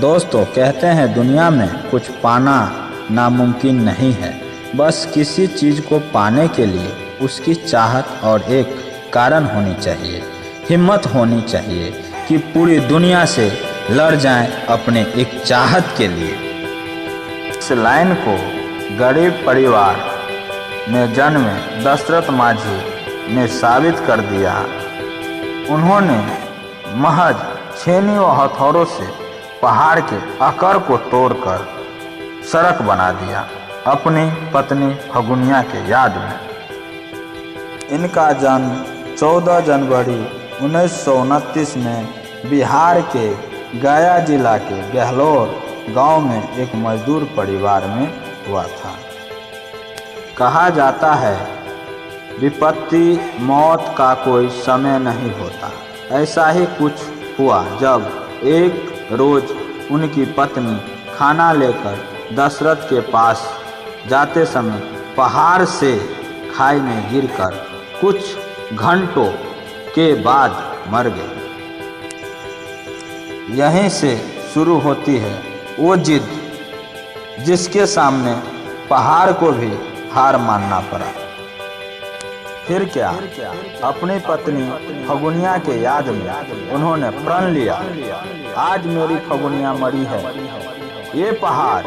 दोस्तों, कहते हैं दुनिया में कुछ पाना नामुमकिन नहीं है। बस किसी चीज़ को पाने के लिए उसकी चाहत और एक कारण होनी चाहिए, हिम्मत होनी चाहिए कि पूरी दुनिया से लड़ जाएं अपने एक चाहत के लिए। इस लाइन को गरीब परिवार में जन्मे दशरथ माझी ने साबित कर दिया। उन्होंने महज छेनी व हथौड़ों से पहाड़ के अकड़ को तोड़कर सड़क बना दिया अपनी पत्नी फगुनिया के याद में। इनका जन्म 14 जनवरी 1929 में बिहार के गया जिला के गहलोर गांव में एक मजदूर परिवार में हुआ था। कहा जाता है विपत्ति मौत का कोई समय नहीं होता। ऐसा ही कुछ हुआ जब एक रोज उनकी पत्नी खाना लेकर दशरथ के पास जाते समय पहाड़ से खाई में गिरकर कुछ घंटों के बाद मर गई। यहीं से शुरू होती है वो जिद जिसके सामने पहाड़ को भी हार मानना पड़ा। फिर क्या, अपनी पत्नी फगुनिया के याद में उन्होंने प्रण लिया, आज मेरी फगुनिया मरी है, ये पहाड़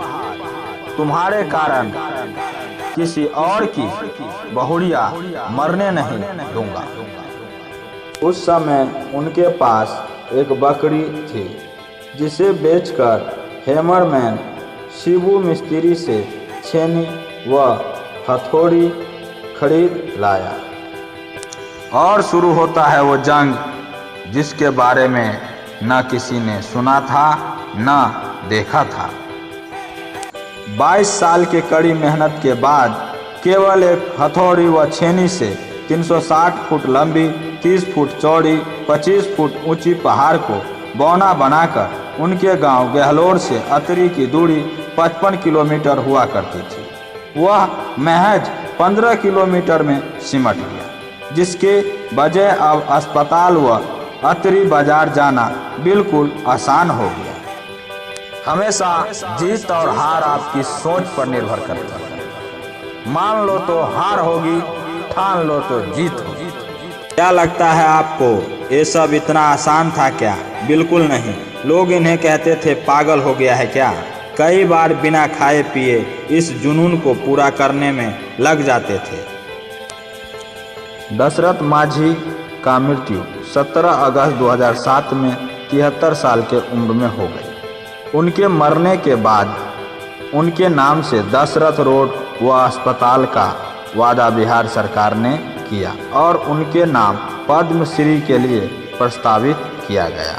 तुम्हारे कारण किसी और की बहुड़िया मरने नहीं दूंगा। उस समय उनके पास एक बकरी थी जिसे बेचकर हेमरमैन शिबू मिस्त्री से छेनी व हथौड़ी खरीद लाया। और शुरू होता है वो जंग जिसके बारे में न किसी ने सुना था न देखा था। 22 साल के कड़ी मेहनत के बाद केवल एक हथौड़ी व छेनी से 360 फुट लंबी, 30 फुट चौड़ी, 25 फुट ऊंची पहाड़ को बौना बनाकर उनके गांव गहलोर से अतरी की दूरी 55 किलोमीटर हुआ करती थी, वह महज 15 किलोमीटर में सिमट गया, जिसके बजाय अब अस्पताल व अतरी बाजार जाना बिल्कुल आसान हो गया। हमेशा जीत और हार आपकी सोच पर निर्भर करता है। मान लो तो हार होगी, ठान लो तो जीत होगी। क्या लगता है आपको ये सब इतना आसान था क्या? बिल्कुल नहीं। लोग इन्हें कहते थे पागल हो गया है क्या। कई बार बिना खाए पिए इस जुनून को पूरा करने में लग जाते थे। दशरथ माझी का मृत्यु 17 अगस्त 2007 में 73 साल के उम्र में हो गई। उनके मरने के बाद उनके नाम से दशरथ रोड व अस्पताल का वादा बिहार सरकार ने किया और उनके नाम पद्मश्री के लिए प्रस्तावित किया गया।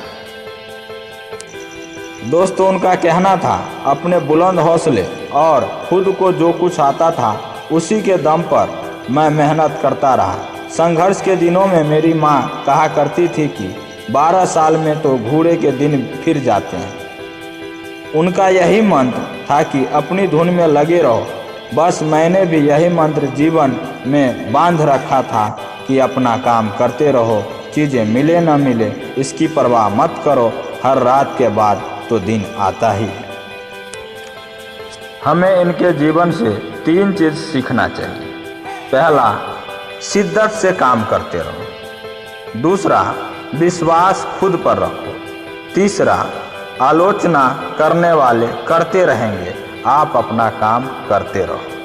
दोस्तों, उनका कहना था अपने बुलंद हौसले और खुद को जो कुछ आता था उसी के दम पर मैं मेहनत करता रहा। संघर्ष के दिनों में मेरी माँ कहा करती थी कि 12 साल में तो घोड़े के दिन फिर जाते हैं। उनका यही मंत्र था कि अपनी धुन में लगे रहो। बस मैंने भी यही मंत्र जीवन में बांध रखा था कि अपना काम करते रहो, चीज़ें मिले न मिले इसकी परवाह मत करो, हर रात के बाद तो दिन आता ही है। हमें इनके जीवन से 3 चीज़ सीखना चाहिए। पहला, शिद्दत से काम करते रहो। दूसरा, विश्वास खुद पर रखो। तीसरा, आलोचना करने वाले करते रहेंगे, आप अपना काम करते रहो।